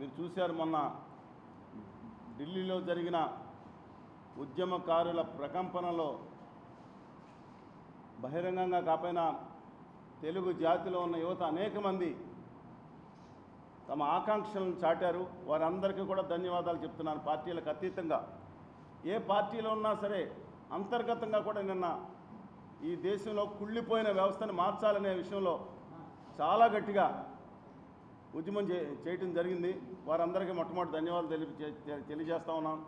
మీరు చూశారు మొన్న ఢిల్లీలో జరిగిన ఉద్యమకారుల ప్రకంపనలో బహిరంగంగా కాకపోయినా తెలుగు జాతిలో ఉన్న యువత అనేక మంది తమ ఆకాంక్షలను చాటారు. వారందరికీ కూడా ధన్యవాదాలు చెప్తున్నాను. పార్టీలకు అతీతంగా ఏ పార్టీలో ఉన్నా సరే అంతర్గతంగా కూడా నిన్న ఈ దేశంలో కుళ్ళిపోయిన వ్యవస్థను మార్చాలనే విషయంలో చాలా గట్టిగా ఉద్యమం చేయటం జరిగింది. వారందరికీ మొట్టమొదటి ధన్యవాదాలు తెలియజేస్తా ఉన్నాం.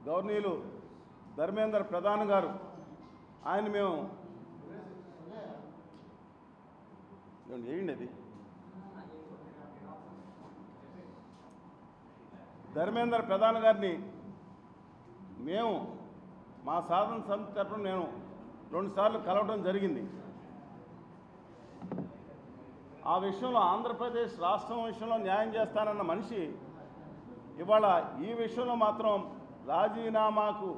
గవర్నీయులు ధర్మేంద్ర ప్రధాన్ గారు, ఆయన మేము వేయండి అది ధర్మేంద్ర ప్రధాన్ గారిని మేము మా సాధన సమితి తరఫున నేను 2 సార్లు కలవడం జరిగింది. ఆ విషయంలో ఆంధ్రప్రదేశ్ రాష్ట్రం విషయంలో న్యాయం చేస్తానన్న మనిషి ఇవాళ ఈ విషయంలో మాత్రం రాజీనామాకు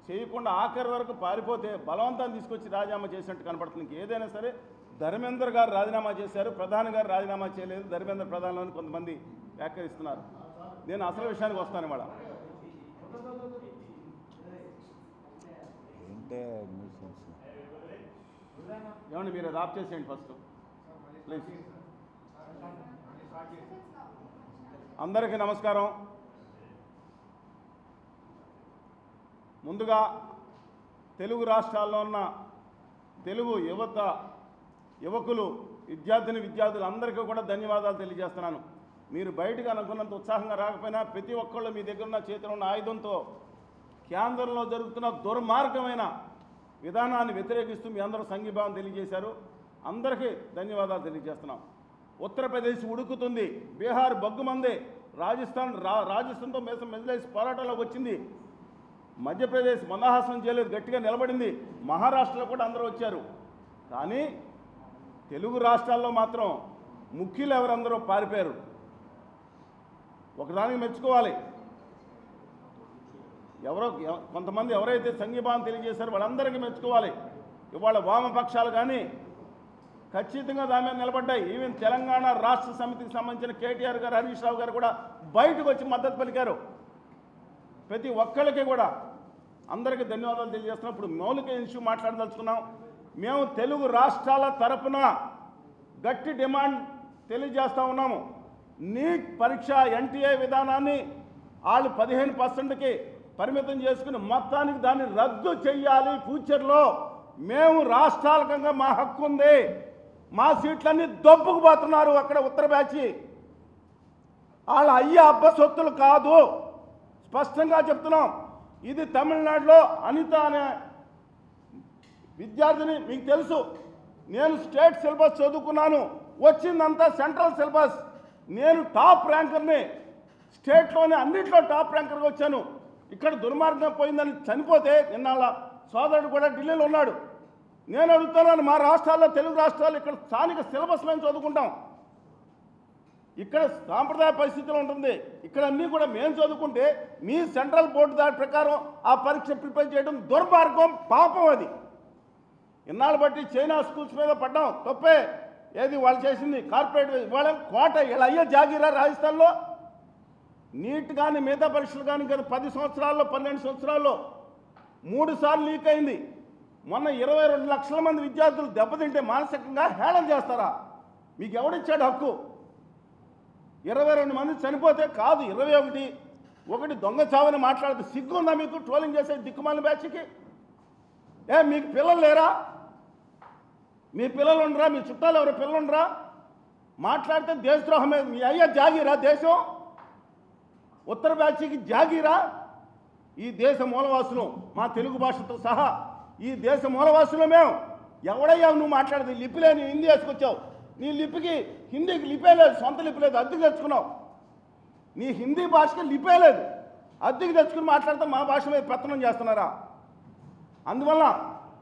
చేయకుండా ఆఖరి వరకు పారిపోతే బలవంతాన్ని తీసుకొచ్చి రాజీనామా చేసినట్టు కనపడుతుంది. ఏదైనా సరే ధర్మేంద్ర గారు రాజీనామా చేశారు, ప్రధాని గారు రాజీనామా చేయలేదు. ధర్మేంద్ర ప్రధానిలోని కొంతమంది వ్యాఖ్యానిస్తున్నారు. నేను అసలు విషయానికి వస్తాను. ఇవాళ ఏమండి మీరు అది ఆఫ్ చేసేయండి ఫస్ట్ ప్లీజ్. అందరికీ నమస్కారం. ముందుగా తెలుగు రాష్ట్రాల్లో ఉన్న తెలుగు యువకులు విద్యార్థులు అందరికీ కూడా ధన్యవాదాలు తెలియజేస్తున్నాను. మీరు బయటకు అనుకున్నంత ఉత్సాహంగా రాకపోయినా ప్రతి ఒక్కళ్ళు మీ దగ్గర ఉన్న చేతిలో ఉన్న ఆయుధంతో కేంద్రంలో జరుగుతున్న దుర్మార్గమైన విధానాన్ని వ్యతిరేకిస్తూ మీ అందరూ సంఘీభావం తెలియజేశారు. అందరికీ ధన్యవాదాలు తెలియజేస్తున్నాం. ఉత్తరప్రదేశ్ ఉడుకుతుంది, బీహార్ బగ్గుమంది, రాజస్థాన్తో మెజలేసి పోరాటంలోకి వచ్చింది, మధ్యప్రదేశ్ మందహాసం చేయలేదు, గట్టిగా నిలబడింది, మహారాష్ట్రలో కూడా అందరూ వచ్చారు. కానీ తెలుగు రాష్ట్రాల్లో మాత్రం ముఖ్యులు ఎవరందరూ పారిపోయారు. ఒకదానికి మెచ్చుకోవాలి. కొంతమంది ఎవరైతే సంఘీభావం తెలియజేశారో వాళ్ళందరికీ మెచ్చుకోవాలి. ఇవాళ వామపక్షాలు కానీ ఖచ్చితంగా దాని మీద నిలబడ్డాయి. ఈవెన్ తెలంగాణ రాష్ట్ర సమితికి సంబంధించిన కేటీఆర్ గారు, హరీష్ రావు గారు కూడా బయటకు వచ్చి మద్దతు పలికారు. ప్రతి ఒక్కరికి కూడా అందరికీ ధన్యవాదాలు తెలియజేస్తున్నాం. ఇప్పుడు మౌలిక ఇష్యూ మాట్లాడదలుచుకున్నాం. మేము తెలుగు రాష్ట్రాల తరపున గట్టి డిమాండ్ తెలియజేస్తూ ఉన్నాము. నీట్ పరీక్ష ఎన్టీఏ విధానాన్ని వాళ్ళు 15%కి పరిమితం చేసుకుని మొత్తానికి దాన్ని రద్దు చేయాలి. ఫ్యూచర్లో మేము రాష్ట్రాలకంగా మా హక్కు ఉంది. మా సీట్లన్నీ దొబ్బుకుపోతున్నారు. అక్కడ ఉత్తర బ్యాచి వాళ్ళ అబ్బ సొత్తులు కాదు, స్పష్టంగా చెప్తున్నాం. ఇది తమిళనాడులో అనిత అనే విద్యార్థిని, మీకు తెలుసు. నేను స్టేట్ సిలబస్ చదువుకున్నాను, వచ్చిందంతా సెంట్రల్ సిలబస్. నేను టాప్ ర్యాంకర్ని, స్టేట్లోనే అన్నింటిలో టాప్ ర్యాంకర్గా వచ్చాను. ఇక్కడ దుర్మార్గం పోయిందని చనిపోతే నిన్న సోదరుడు కూడా ఢిల్లీలో ఉన్నాడు. నేను అడుగుతున్నాను, మా రాష్ట్రాల్లో తెలుగు రాష్ట్రాలు ఇక్కడ స్థానిక సిలబస్ మేము చదువుకుంటాం. ఇక్కడ సాంప్రదాయ పరిస్థితులు ఉంటుంది. ఇక్కడ అన్నీ కూడా మేము చదువుకుంటే మీ సెంట్రల్ బోర్డు దాని ప్రకారం ఆ పరీక్ష ప్రిపేర్ చేయడం దుర్మార్గం, పాపం. అది ఇన్నాళ్ళు బట్టి చైనా స్కూల్స్ మీద పడ్డాం, తప్పే. ఏది వాళ్ళు చేసింది కార్పొరేట్, వాళ్ళ కోట, ఇలా అయ్యే జాగీరా. రాజస్థాన్లో నీట్ కానీ మిగతా పరీక్షలు కానీ గత 10 సంవత్సరాల్లో 12 సంవత్సరాల్లో 3 సార్లు లీక్ అయింది. మొన్న 22 లక్షల మంది విద్యార్థులు దెబ్బతింటే మానసికంగా హేళన చేస్తారా? మీకు ఎవడిచ్చాడు హక్కు? 22 మంది చనిపోతే కాదు 21 దొంగ చావని మాట్లాడితే సిగ్గుందా మీకు? ట్రోలింగ్ చేసే దిక్కుమాలిన బ్యాచ్కి. మీకు పిల్లలు లేరా? మీ పిల్లలు ఉండరా? మీ చుట్టాలు ఎవరు పిల్లలు ఉండరా? మాట్లాడితే దేశద్రోహమే. మీ అయ్యా జాగీరా దేశం? ఉత్తర బ్యాచ్కి జాగీరా? ఈ దేశ మూలవాసులు, మా తెలుగు భాషతో సహా ఈ దేశ మూలవాసులు మేము. ఎవడయ్యా నువ్వు మాట్లాడేది? లిపిలే, నీ హిందీ వేసుకొచ్చావు. నీ లిపికి హిందీకి లిపే లేదు, సొంత లిపి లేదు, అద్దెకు తెచ్చుకున్నావు. నీ హిందీ భాషకి లిపే లేదు, అద్దెకు తెచ్చుకుని మాట్లాడితే మా భాష మీద పెత్తనం చేస్తున్నారా? అందువల్ల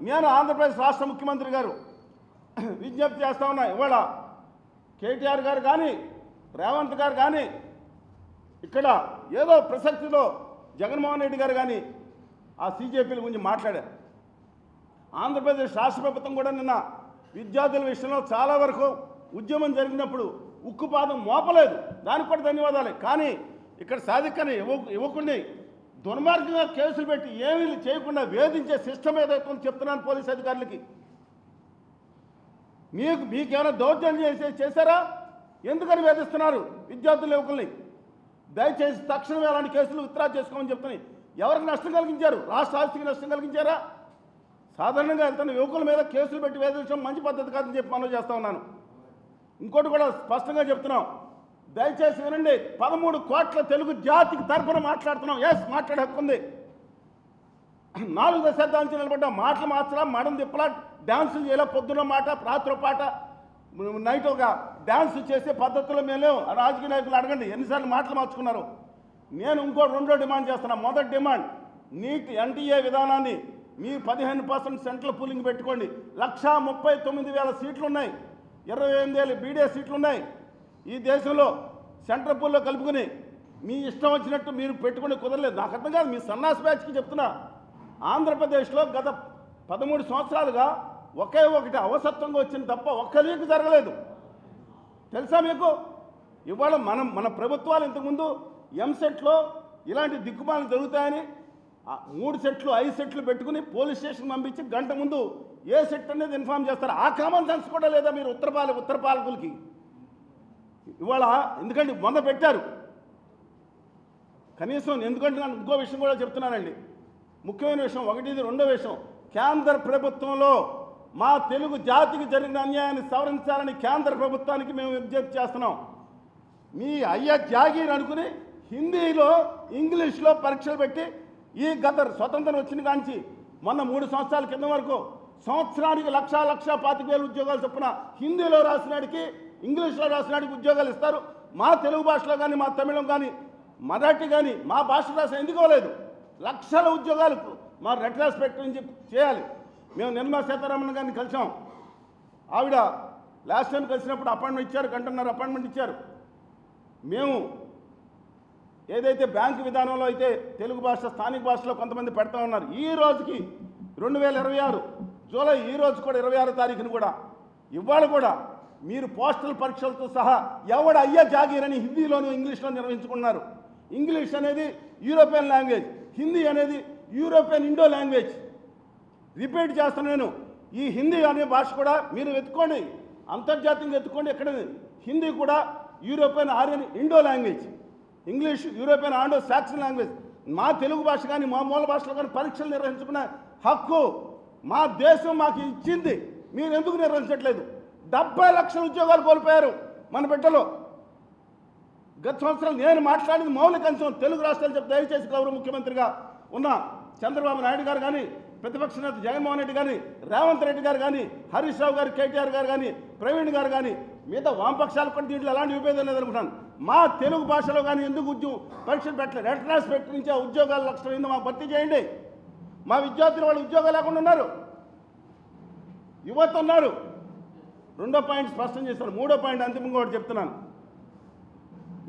నేను ఆంధ్రప్రదేశ్ రాష్ట్ర ముఖ్యమంత్రి గారు విజ్ఞప్తి చేస్తా ఉన్నా. ఇవాళ కేటీఆర్ గారు కానీ రేవంత్ గారు కానీ ఇక్కడ ఏదో ప్రసక్తిలో జగన్మోహన్ రెడ్డి గారు కానీ ఆ సీజేపీల గురించి మాట్లాడారు. ఆంధ్రప్రదేశ్ రాష్ట్ర ప్రభుత్వం కూడా నిన్న విద్యార్థుల విషయంలో చాలా వరకు ఉద్యమం జరిగినప్పుడు ఉక్కుపాదం మోపలేదు, దానికి కూడా ధన్యవాదాలే. కానీ ఇక్కడ సాధికని యువకుడిని దుర్మార్గంగా కేసులు పెట్టి ఏమీ చేయకుండా వేధించే సిస్టమ్ ఏదైతే చెప్తున్నాను పోలీస్ అధికారులకి. మీకేమైనా దౌర్జన్యం చేశారా? ఎందుకని వేధిస్తున్నారు విద్యార్థుల యువకుల్ని? దయచేసి తక్షణమే అలాంటి కేసులు విత్డ్రా చేసుకోమని చెప్తున్నాయి. ఎవరికి నష్టం కలిగించారు? రాష్ట్ర ఆస్తికి నష్టం కలిగించారా? సాధారణంగా వెళ్తున్న యువకుల మీద కేసులు పెట్టి వేధించడం మంచి పద్ధతి కాదని చెప్పి మనం చేస్తూ ఉన్నాను. ఇంకోటి కూడా స్పష్టంగా చెప్తున్నాం, దయచేసి వినండి. 13 కోట్ల తెలుగు జాతికి తరఫున మాట్లాడుతున్నాం. ఎస్, మాట్లాడే హక్కు ఉంది. 4 దశాబ్దాల నుంచి నిలబడ్డ మాటలు మార్చలా, మడం తిప్పలా, డ్యాన్సులు చేయలే, పొద్దున్న మాట రాత్రి పాట నైట్ ఒక డ్యాన్స్ చేసే పద్ధతుల్లో మేము లేవు. రాజకీయ నాయకులు అడగండి ఎన్నిసార్లు మాటలు మార్చుకున్నారు. నేను ఇంకోటి 2 డిమాండ్ చేస్తున్నా. మొదటి డిమాండ్, నీట్ ఎన్టీఏ విధానాన్ని మీ 15% సెంట్రల్ పూలింగ్ పెట్టుకోండి. 1,39,000 సీట్లు ఉన్నాయి, 28,000 బీడీఏ సీట్లు ఉన్నాయి. ఈ దేశంలో సెంట్రల్ పూల్లో కలుపుకొని మీ ఇష్టం వచ్చినట్టు మీరు పెట్టుకుని కుదరలేదు. నాకు అర్థం కాదు, మీ సన్నాస్ బ్యాచ్కి చెప్తున్నా. ఆంధ్రప్రదేశ్లో గత 13 సంవత్సరాలుగా ఒకే ఒకటి అవసత్వంగా వచ్చింది తప్ప ఒక్క లీక్ జరగలేదు. తెలుసా మీకు? ఇవాళ మన ప్రభుత్వాలు ఇంతకుముందు ఎంసెట్లో ఇలాంటి దిక్కుమాలు జరుగుతాయని 3 సెట్లు 5 సెట్లు పెట్టుకుని పోలీస్ స్టేషన్ పంపించి గంట ముందు ఏ సెట్ అనేది ఇన్ఫార్మ్ చేస్తారు. ఆ కామన్ సెన్స్ కూడా లేదా మీరు ఉత్తర పాలకులకి? ఇవాళ ఎందుకంటే మొన్న పెట్టారు కనీసం. ఎందుకంటే నేను ఇంకో విషయం కూడా చెప్తున్నానండి, ముఖ్యమైన విషయం. ఒకటిది. రెండో విషయం, కేంద్ర ప్రభుత్వంలో మా తెలుగు జాతికి జరిగిన అన్యాయాన్ని సవరించాలని కేంద్ర ప్రభుత్వానికి మేము విజ్ఞప్తి చేస్తున్నాం. మీ అయ్యా జాగీర్ అనుకుని హిందీలో ఇంగ్లీష్లో పరీక్షలు పెట్టి ఈ గత స్వతంత్రం వచ్చిన కాంచి మొన్న 3 సంవత్సరాల కింద వరకు సంవత్సరానికి 1,25,000 ఉద్యోగాలు చొప్పున హిందీలో రాసినాడికి ఇంగ్లీష్లో రాసినాడికి ఉద్యోగాలు ఇస్తారు. మా తెలుగు భాషలో కానీ మా తమిళం కానీ మరాఠీ కానీ మా భాష రాసిన ఎందుకు ఇవ్వలేదు? లక్షల ఉద్యోగాలకు మా రెట్రాస్పెక్ట్ నుంచి చేయాలి. మేము నిర్మలా సీతారామన్ గారిని కలిసాం. ఆవిడ లాస్ట్ టైం కలిసినప్పుడు అపాయింట్మెంట్ ఇచ్చారు, గంటన్నర అపాయింట్మెంట్ ఇచ్చారు. మేము ఏదైతే బ్యాంకు విధానంలో అయితే తెలుగు భాష స్థానిక భాషలో కొంతమంది పెడతా ఉన్నారు. ఈ రోజుకి 2026 జూలై, ఈ రోజు కూడా 26వ తారీఖున కూడా ఇవాళ కూడా మీరు పోస్టల్ పరీక్షలతో సహా ఎవడ అయ్యా జాగీర్ అని హిందీలోను ఇంగ్లీష్లో నిర్వహించుకున్నారు. ఇంగ్లీష్ అనేది యూరోపియన్ లాంగ్వేజ్, హిందీ అనేది యూరోపియన్ ఇండో లాంగ్వేజ్. రిపీట్ చేస్తాను నేను, ఈ హిందీ అనే భాష కూడా మీరు వెతుక్కోండి, అంతర్జాతీయంగా వెతుక్కోండి. ఎక్కడ హిందీ కూడా European Aryan Indo language, English European ఆండో సాక్సన్ లాంగ్వేజ్. మా తెలుగు భాష కానీ మా మూల భాషలో కానీ పరీక్షలు నిర్వహించుకునే హక్కు మా దేశం మాకు ఇచ్చింది. మీరు ఎందుకు నిర్వహించట్లేదు? 70 లక్షల ఉద్యోగాలు కోల్పోయారు మన బిడ్డలో. గత సంవత్సరం నేను మాట్లాడింది మౌలిక అంశం. తెలుగు రాష్ట్రాలు చెప్పి దయచేసి గౌరవ ముఖ్యమంత్రిగా ఉన్న చంద్రబాబు నాయుడు గారు కానీ, ప్రతిపక్ష నేత జగన్మోహన్ రెడ్డి కానీ, రేవంత్ రెడ్డి గారు కానీ, హరీష్ రావు గారు, కేటీఆర్ గారు కానీ, ప్రవీణ్ గారు కానీ, మిగతా వామపక్షాలు కూడా దీంట్లో ఎలాంటి విభేదం లేదనుకుంటాను. మా తెలుగు భాషలో కానీ ఎందుకు పరీక్షలు పెట్టలేదు? రెట్రాస్పెక్ట్ నుంచి ఆ ఉద్యోగాలు 1,00,000 మాకు భర్తీ చేయండి. మా విద్యార్థులు వాళ్ళు ఉద్యోగాలు లేకుండా ఉన్నారు, యువత ఉన్నారు. 2వ పాయింట్ స్పష్టం చేస్తారు. 3వ పాయింట్ అంతిమంగా ఒకటి చెప్తున్నాను.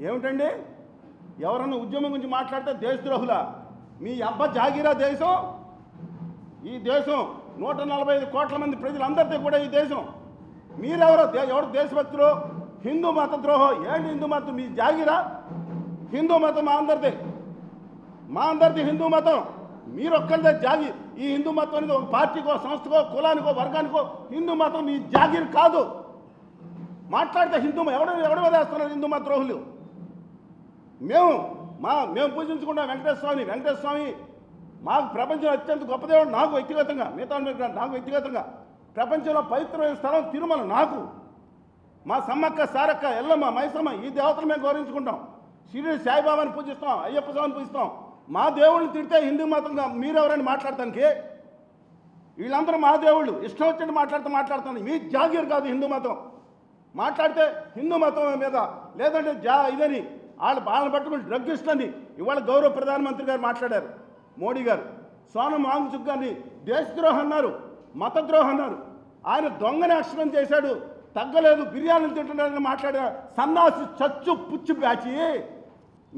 ఏమిటండి, ఎవరన్నా ఉద్యమం గురించి మాట్లాడితే దేశద్రోహుల? మీ అబ్బ జాగీరా దేశం? ఈ దేశం 145 కోట్ల మంది ప్రజలందరితో కూడా ఈ దేశం. ఎవరు దేశభక్తులు? హిందూ మత ద్రోహం. ఏంటి హిందూ మతం? మీ జాగీరా? హిందూ మతం మా అందరిది హిందూ మతం. మీరు ఒక్కరిదే జాగి. ఈ హిందూ మతం అనేది ఒక పార్టీకో, సంస్థకో, కులానికో, వర్గానికో హిందూ మతం మీ జాగీర్ కాదు. మాట్లాడితే హిందూ ఎవడ మీద వేస్తున్నారు హిందూ మత ద్రోహులు? మేము పూజించుకుంటాం వెంకటేశ్వర స్వామి మాకు ప్రపంచంలో అత్యంత గొప్ప దేవుడు. నాకు వ్యక్తిగతంగా, మిగతా నాకు వ్యక్తిగతంగా ప్రపంచంలో పవిత్రమైన స్థలం తిరుమల. నాకు మా సమ్మక్క, సారక్క, ఎల్లమ్మ, మైసమ్మ ఈ దేవతలు మేము గౌరవించుకుంటాం. షిరిడి సాయిబాబాని పూజిస్తాం, అయ్యప్ప స్వామిని పూజిస్తాం. మా దేవుళ్ళని తిడితే హిందూ మతంగా మీరెవరని మాట్లాడటానికి? వీళ్ళందరూ మా దేవుళ్ళు, ఇష్టం వచ్చినట్టు మాట్లాడుతాను. మీ జాగీర్ కాదు హిందూ మతం. మాట్లాడితే హిందూ మతం మీద లేదంటే ఇదని వాళ్ళని పట్టుకుని డ్రగ్గిస్టులని ఇవాళ గౌరవ ప్రధానమంత్రి గారు మాట్లాడారు. మోడీ గారు సోనం వాంగ్చుక్ గారిని దేశద్రోహం అన్నారు, మతద్రోహం అన్నారు. ఆయన దొంగని అక్షరం చేశాడు, తగ్గలేదు, బిర్యానీలు తింటున్నారని మాట్లాడే సన్నాసి చచ్చు పుచ్చు బ్యాచి.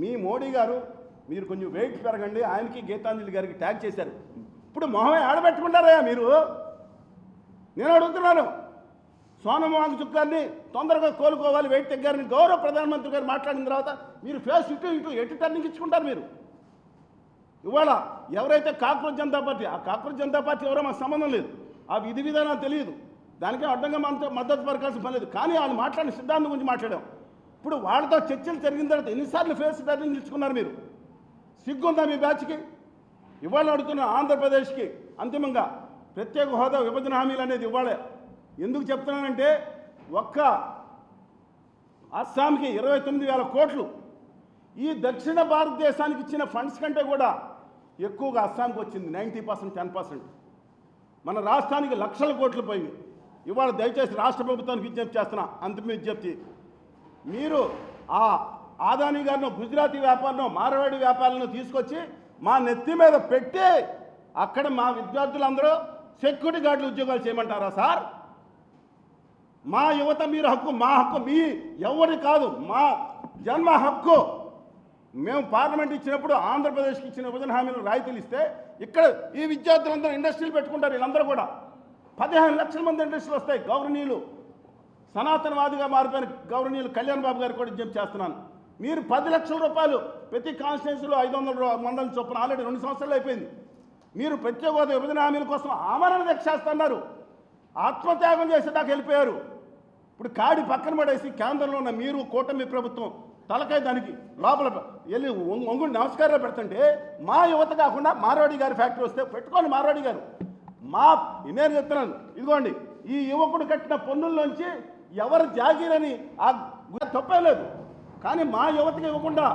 మీ మోడీ గారు మీరు కొంచెం వెయిట్ పెరగండి. ఆయనకి గీతాంజలి గారికి ట్యాగ్ చేశారు. ఇప్పుడు మొహమే ఆడబెట్టుకుంటారయ్యా మీరు? నేను అడుగుతున్నాను. సోనం వాంగ్చుక్ గారిని తొందరగా కోలుకోవాలి, వెయిట్ తగ్గారని గౌరవ ప్రధానమంత్రి గారు మాట్లాడిన తర్వాత మీరు ఫేస్ ఇటు ఎటు టర్నింగ్ ఇచ్చుకుంటారు మీరు. ఇవాళ ఎవరైతే కాక్రోచ్ జనతా పార్టీ, ఆ కాక్రోచ్ జనతా పార్టీ ఎవరో మాకు సంబంధం లేదు, ఆ విధి విధానాలు తెలియదు, దానికే అడ్డంగా మనతో మద్దతు పరకాల్సిన పని లేదు. కానీ వాళ్ళు మాట్లాడిన సిద్ధాంతం గురించి మాట్లాడాం. ఇప్పుడు వాళ్ళతో చర్చలు జరిగిన తర్వాత ఎన్నిసార్లు ఫేస్ టర్నింగ్ ఇచ్చుకున్నారు మీరు? సిగ్గుందా మీ బ్యాచ్కి? ఇవాళ అడుగుతున్న ఆంధ్రప్రదేశ్కి అంతిమంగా ప్రత్యేక హోదా విభజన హామీలు అనేది ఇవ్వాలి. ఎందుకు చెప్తున్నానంటే ఒక్క అస్సాంకి 29,000 కోట్లు, ఈ దక్షిణ భారతదేశానికి ఇచ్చిన ఫండ్స్ కంటే కూడా ఎక్కువగా అస్సాంకి వచ్చింది 90%, 10%. మన రాష్ట్రానికి లక్షల కోట్లు పోయింది. ఇవాళ దయచేసి రాష్ట్ర ప్రభుత్వానికి విజ్ఞప్తి చేస్తున్నా, అంతిమ విజ్ఞప్తి, మీరు ఆ ఆదాని గారినో గుజరాతీ వ్యాపారనో మార్వాడి వ్యాపారాలను తీసుకొచ్చి మా నెత్తి మీద పెట్టి అక్కడ మా విద్యార్థులందరూ సెక్యూరిటీ గార్డులు ఉద్యోగాలు చేయమంటారా సార్? మా యువత మీరు హక్కు, మా హక్కు మీ ఎవరి కాదు, మా జన్మ హక్కు. మేము పార్లమెంట్ ఇచ్చినప్పుడు ఆంధ్రప్రదేశ్కి ఇచ్చిన విభజన హామీలు రాయితీలు ఇస్తే ఇక్కడ ఈ విద్యార్థులందరూ ఇండస్ట్రీలు పెట్టుకుంటారు. వీళ్ళందరూ కూడా 15 లక్షల మంది ఇండస్ట్రీలు వస్తాయి. గౌరవనీయులు సనాతనవాదిగా మారిపోయిన గౌరవనీయులు కళ్యాణ్ బాబు గారు కూడా విజ్ఞప్తి చేస్తున్నాను. మీరు 10 లక్షల రూపాయలు ప్రతి కాన్స్టిట్యూన్సీలో 500 చొప్పున ఆల్రెడీ 2 సంవత్సరాలు అయిపోయింది. మీరు ప్రత్యేక హోదా విభజన హామీల కోసం ఆమరణ దీక్ష చేస్తున్నారు, ఆత్మత్యాగం చేసేదాకా వెళ్ళిపోయారు. ఇప్పుడు కాడి పక్కన పడేసి కేంద్రంలో ఉన్న మీరు కూటమి ప్రభుత్వం తలకాయ దానికి లోపల వెళ్ళి ఒంగుడు నమస్కారాలు పెడుతుంటే మా యువత కాకుండా మార్వాడి గారి ఫ్యాక్టరీ వస్తే పెట్టుకోండి. మార్వాడి గారు నేను చెప్తున్నాను, ఇదిగోండి ఈ యువకుడు కట్టిన పన్నుల్లోంచి ఎవరు జాగీరని ఆ తప్పే లేదు. కానీ మా యువతకి ఇవ్వకుండా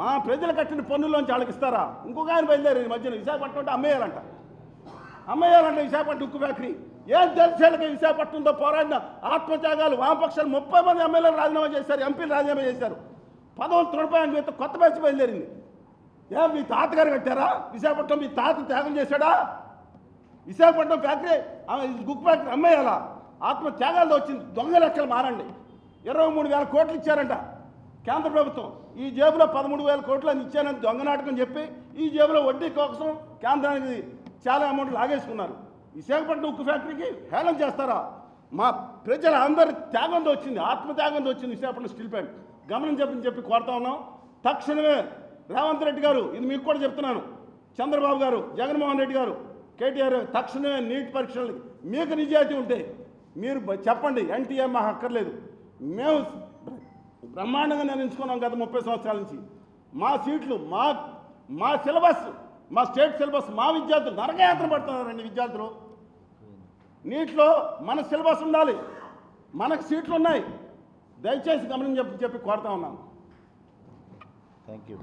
మా ప్రజలు కట్టిన పన్నుల్లోంచి వాళ్ళకి ఇస్తారా? ఇంకొక ఆయన బయలుదేరి ఈ మధ్యన విశాఖపట్నం అంటే అమ్మేయాలంట విశాఖపట్నం ఉక్కు ఫ్యాక్టరీ. ఏం తెలిసేళ్ళకి విశాఖపట్నంతో పోరాడిన ఆత్మత్యాగాలు వామపక్షాలు 30 మంది ఎమ్మెల్యేలు రాజీనామా చేశారు, ఎంపీలు రాజీనామా చేశారు. పదవులు తృణపాయని మీతో కొత్త బ్యాచ్ బయలుదేరింది. మీ తాతగారు కట్టారా విశాఖపట్నం? మీ తాత త్యాగం చేశాడా? విశాఖపట్నం ఫ్యాక్టరీ ఉక్కు ఫ్యాక్టరీ అమ్మేయాలా? ఆత్మత్యాగాలతో వచ్చింది. దొంగ లెక్కలు మారండి. 23,000 కోట్లు ఇచ్చారంట కేంద్ర ప్రభుత్వం. ఈ జేబులో 13,000 కోట్లు అని ఇచ్చానని దొంగ నాటకం చెప్పి ఈ జేబులో వడ్డీ కోసం కేంద్రానికి చాలా అమౌంట్ లాగేసుకున్నారు. విశాఖపట్నం ఉక్కు ఫ్యాక్టరీకి హేళన చేస్తారా? మా ప్రజల అందరి త్యాగంతో వచ్చింది, ఆత్మత్యాగంతో వచ్చింది విశాఖపట్నం స్టీల్ ప్లాంట్. గమనం చెప్పి కోరుతా ఉన్నాం. తక్షణమే రేవంత్ రెడ్డి గారు, ఇది మీకు కూడా చెప్తున్నాను, చంద్రబాబు గారు, జగన్మోహన్ రెడ్డి గారు, కేటీఆర్ తక్షణమే నీట్ పరీక్షలు మీకు నిజాయితీ ఉంటే మీరు చెప్పండి. ఎన్టీఆర్ మాకు అక్కర్లేదు, మేము బ్రహ్మాండంగా నిర్ణయించుకున్నాం గత 30 సంవత్సరాల నుంచి. మా సీట్లు, మా సిలబస్, మా స్టేట్ సిలబస్, మా విద్యార్థులు నరకయాత్ర పడుతున్నారండి. విద్యార్థులు నీటిలో మన సిలబస్ ఉండాలి, మనకు సీట్లు ఉన్నాయి. దయచేసి గమనం చెప్పి కోరుతా ఉన్నాను. Thank you.